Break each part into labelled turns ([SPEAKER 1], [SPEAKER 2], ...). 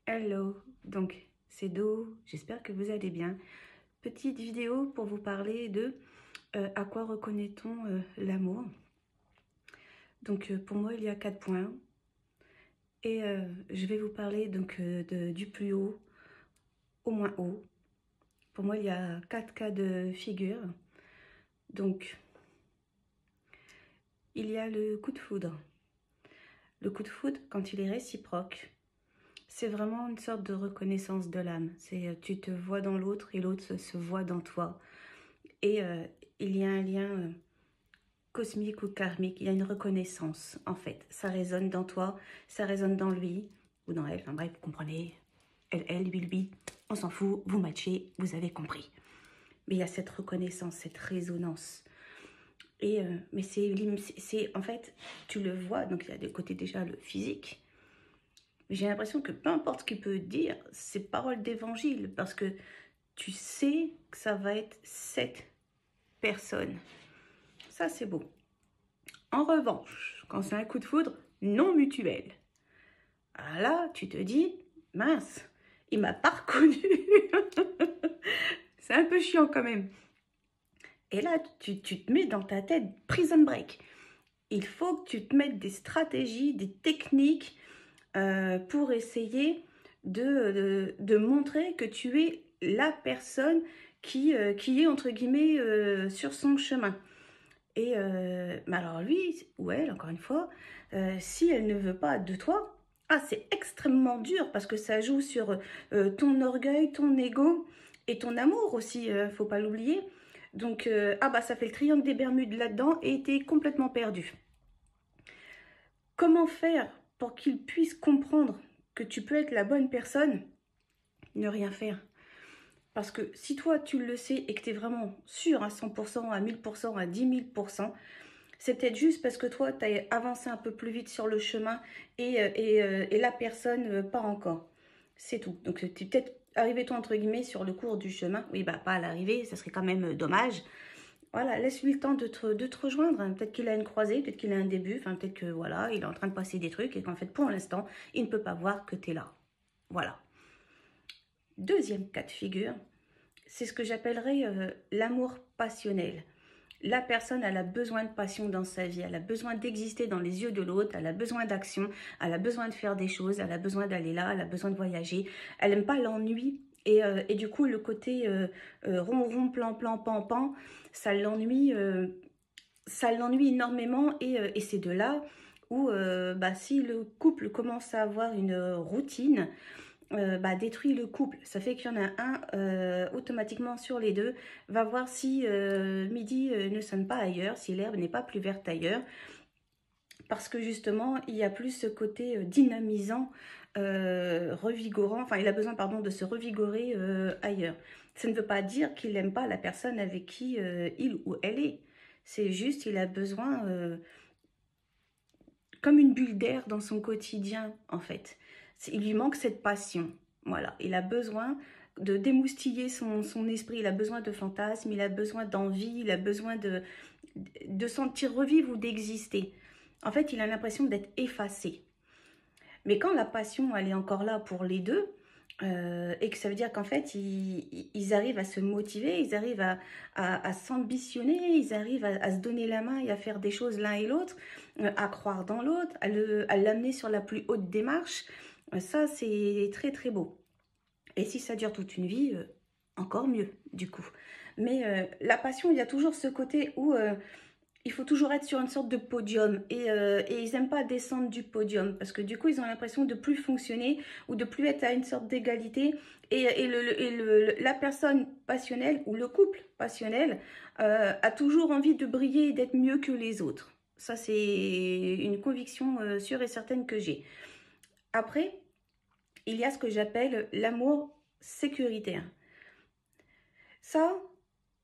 [SPEAKER 1] Hello, donc c'est Do, j'espère que vous allez bien. Petite vidéo pour vous parler de à quoi reconnaît-on l'amour. Donc pour moi il y a 4 points et je vais vous parler donc du plus haut au moins haut. Pour moi il y a 4 cas de figure. Donc il y a le coup de foudre. Le coup de foudre quand il est réciproque, c'est vraiment une sorte de reconnaissance de l'âme. C'est tu te vois dans l'autre et l'autre se voit dans toi. Et il y a un lien cosmique ou karmique, il y a une reconnaissance en fait. Ça résonne dans toi, ça résonne dans lui ou dans elle, enfin bref, vous comprenez. Elle, lui, on s'en fout, vous matchez, vous avez compris. Mais il y a cette reconnaissance, cette résonance. Et mais c'est en fait, tu le vois, donc il y a de côté déjà le physique. Mais j'ai l'impression que peu importe ce qu'il peut dire, c'est parole d'évangile parce que tu sais que ça va être cette personne. Ça, c'est beau. En revanche, quand c'est un coup de foudre non mutuel, ah là, tu te dis, mince, il m'a pas reconnu. C'est un peu chiant quand même. Et là, tu te mets dans ta tête prison break. Il faut que tu te mettes des stratégies, des techniques pour essayer de montrer que tu es la personne qui est, entre guillemets, sur son chemin. Et mais alors lui ou elle, encore une fois, si elle ne veut pas de toi, ah, c'est extrêmement dur parce que ça joue sur ton orgueil, ton ego et ton amour aussi, faut pas l'oublier. Donc, ah bah ça fait le triangle des Bermudes là-dedans et t'es complètement perdu. Comment faire pour qu'il puisse comprendre que tu peux être la bonne personne? Ne rien faire. Parce que si toi tu le sais et que tu es vraiment sûr à 100%, à 1000%, à 10 000%, c'est peut-être juste parce que toi, tu as avancé un peu plus vite sur le chemin et la personne pas encore. C'est tout. Donc, tu es peut-être arrivé, toi, entre guillemets, sur le cours du chemin. Oui, bah, pas à l'arrivée, ça serait quand même dommage. Voilà, laisse-lui le temps de te rejoindre. Hein. Peut-être qu'il a une croisée, peut-être qu'il a un début, enfin, peut-être que, voilà, il est en train de passer des trucs et qu'en fait, pour l'instant, il ne peut pas voir que tu es là. Voilà. Deuxième cas de figure, c'est ce que j'appellerais l'amour passionnel. La personne, elle a besoin de passion dans sa vie, elle a besoin d'exister dans les yeux de l'autre, elle a besoin d'action, elle a besoin de faire des choses, elle a besoin d'aller là, elle a besoin de voyager. Elle n'aime pas l'ennui et du coup, le côté rond, rond, plan, plan, pan, pan, ça l'ennuie énormément et c'est de là où bah, si le couple commence à avoir une routine, bah, détruit le couple. Ça fait qu'il y en a un automatiquement sur les deux, va voir si midi ne sonne pas ailleurs, si l'herbe n'est pas plus verte ailleurs, parce que justement, il y a plus ce côté dynamisant, revigorant, enfin il a besoin pardon, de se revigorer ailleurs. Ça ne veut pas dire qu'il n'aime pas la personne avec qui il ou elle est. C'est juste, il a besoin, comme une bulle d'air dans son quotidien, en fait. Il lui manque cette passion. Voilà, il a besoin de démoustiller son esprit, il a besoin de fantasmes, il a besoin d'envie, il a besoin de sentir revivre ou d'exister. En fait, il a l'impression d'être effacé. Mais quand la passion, elle est encore là pour les deux, et que ça veut dire qu'en fait, ils arrivent à se motiver, ils arrivent à s'ambitionner, ils arrivent à se donner la main et à faire des choses l'un et l'autre, à croire dans l'autre, à l'amener sur la plus haute démarche. Ça, c'est très très beau. Et si ça dure toute une vie, encore mieux du coup. Mais la passion, il y a toujours ce côté où il faut toujours être sur une sorte de podium et ils n'aiment pas descendre du podium parce que du coup ils ont l'impression de plus fonctionner ou de plus être à une sorte d'égalité et la personne passionnelle ou le couple passionnel a toujours envie de briller et d'être mieux que les autres. Ça c'est une conviction sûre et certaine que j'ai. Après, il y a ce que j'appelle l'amour sécuritaire. Ça,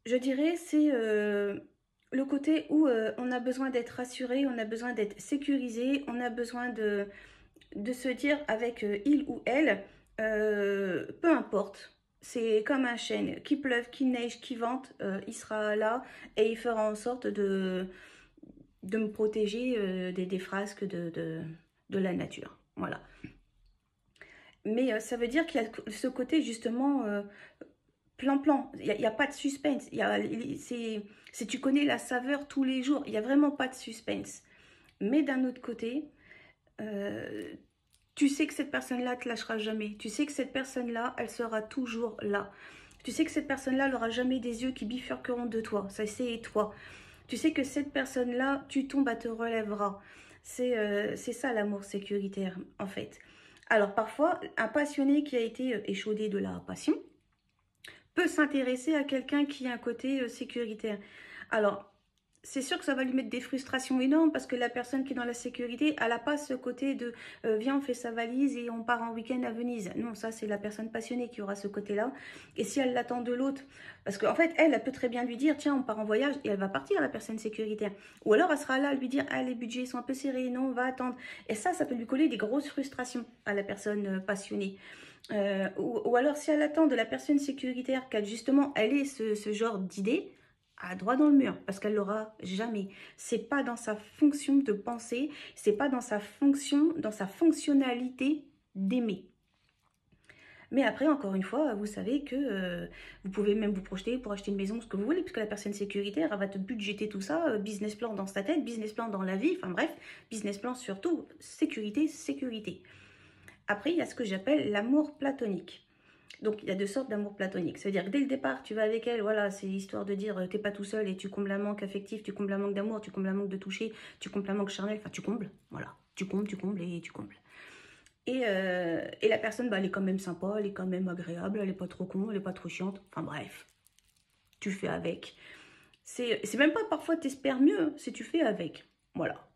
[SPEAKER 1] je dirais, c'est le côté où on a besoin d'être rassuré, on a besoin d'être sécurisé, on a besoin de se dire avec il ou elle, peu importe. C'est comme un chêne, qu'il pleuve, qu'il neige, qu'il vente, il sera là et il fera en sorte de me protéger des frasques de la nature. Voilà. Mais ça veut dire qu'il y a ce côté justement plan-plan. Il n'y a pas de suspense. Si tu connais la saveur tous les jours, il n'y a vraiment pas de suspense. Mais d'un autre côté, tu sais que cette personne-là ne te lâchera jamais. Tu sais que cette personne-là, elle sera toujours là. Tu sais que cette personne-là n'aura jamais des yeux qui bifurqueront de toi. Ça, c'est toi. Tu sais que cette personne-là, tu tombes, elle te relèvera. C'est ça l'amour sécuritaire, en fait. Alors, parfois, un passionné qui a été échaudé de la passion peut s'intéresser à quelqu'un qui a un côté sécuritaire. Alors, c'est sûr que ça va lui mettre des frustrations énormes parce que la personne qui est dans la sécurité, elle n'a pas ce côté de viens, on fait sa valise et on part en week-end à Venise. Non, ça, c'est la personne passionnée qui aura ce côté-là. Et si elle l'attend de l'autre, parce qu'en fait, elle peut très bien lui dire tiens, on part en voyage et elle va partir, la personne sécuritaire. Ou alors, elle sera là à lui dire ah, les budgets sont un peu serrés, non, on va attendre. Et ça peut lui coller des grosses frustrations à la personne passionnée. Ou alors, si elle attend de la personne sécuritaire qu'elle, justement, elle ait ce genre d'idée, à droit dans le mur, parce qu'elle l'aura jamais. C'est pas dans sa fonction de penser, c'est pas dans sa fonction, dans sa fonctionnalité d'aimer. Mais après, encore une fois, vous savez que vous pouvez même vous projeter pour acheter une maison, ce que vous voulez, puisque la personne sécuritaire, elle va te budgéter tout ça, business plan dans ta tête, business plan dans la vie, enfin bref, business plan surtout, sécurité, sécurité. Après, il y a ce que j'appelle l'amour platonique. Donc, il y a deux sortes d'amour platonique. Ça veut dire que dès le départ, tu vas avec elle, voilà, c'est histoire de dire, t'es pas tout seul et tu combles un manque affectif, tu combles un manque d'amour, tu combles un manque de toucher, tu combles un manque charnel, enfin, tu combles, voilà. Tu combles et tu combles. Et la personne, bah, elle est quand même sympa, elle est quand même agréable, elle est pas trop con, elle est pas trop chiante, enfin bref, tu fais avec. C'est même pas parfois t'espères mieux, c'est tu fais avec, voilà.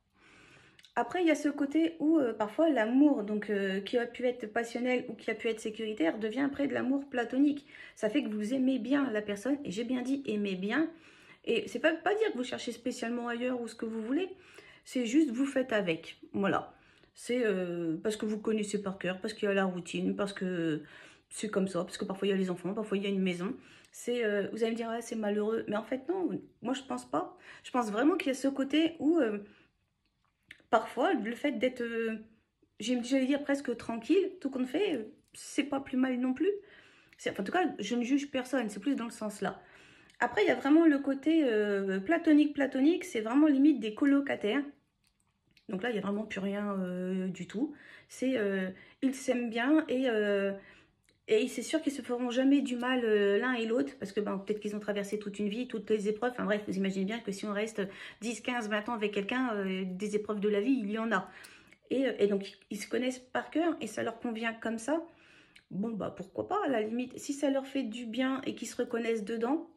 [SPEAKER 1] Après, il y a ce côté où parfois l'amour, donc qui a pu être passionnel ou qui a pu être sécuritaire, devient après de l'amour platonique. Ça fait que vous aimez bien la personne, et j'ai bien dit aimer bien. Et c'est pas dire que vous cherchez spécialement ailleurs ou ce que vous voulez, c'est juste vous faites avec. Voilà. C'est parce que vous connaissez par cœur, parce qu'il y a la routine, parce que c'est comme ça, parce que parfois il y a les enfants, parfois il y a une maison. C'est vous allez me dire, ah, c'est malheureux. Mais en fait, non, moi je pense pas. Je pense vraiment qu'il y a ce côté où parfois, le fait d'être, j'allais dire presque tranquille, tout compte fait, c'est pas plus mal non plus. Enfin, en tout cas, je ne juge personne, c'est plus dans le sens là. Après, il y a vraiment le côté platonique, c'est vraiment limite des colocataires. Donc là, il n'y a vraiment plus rien du tout. C'est, ils s'aiment bien et c'est sûr qu'ils se feront jamais du mal l'un et l'autre, parce que ben, peut-être qu'ils ont traversé toute une vie, toutes les épreuves. Enfin bref, vous imaginez bien que si on reste 10, 15, 20 ans avec quelqu'un, des épreuves de la vie, il y en a. Et donc, ils se connaissent par cœur et ça leur convient comme ça. Bon, bah pourquoi pas, à la limite. Si ça leur fait du bien et qu'ils se reconnaissent dedans,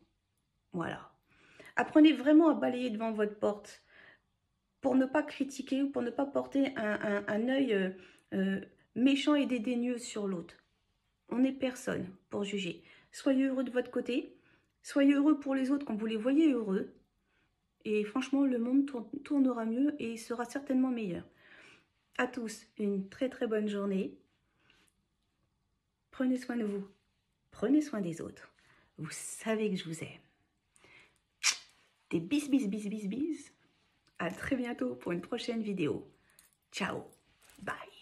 [SPEAKER 1] voilà. Apprenez vraiment à balayer devant votre porte pour ne pas critiquer ou pour ne pas porter un œil méchant et dédaigneux sur l'autre. On n'est personne pour juger. Soyez heureux de votre côté. Soyez heureux pour les autres quand vous les voyez heureux. Et franchement, le monde tournera mieux et sera certainement meilleur. À tous, une très très bonne journée. Prenez soin de vous. Prenez soin des autres. Vous savez que je vous aime. Des bis bis bis bis bis. À très bientôt pour une prochaine vidéo. Ciao. Bye.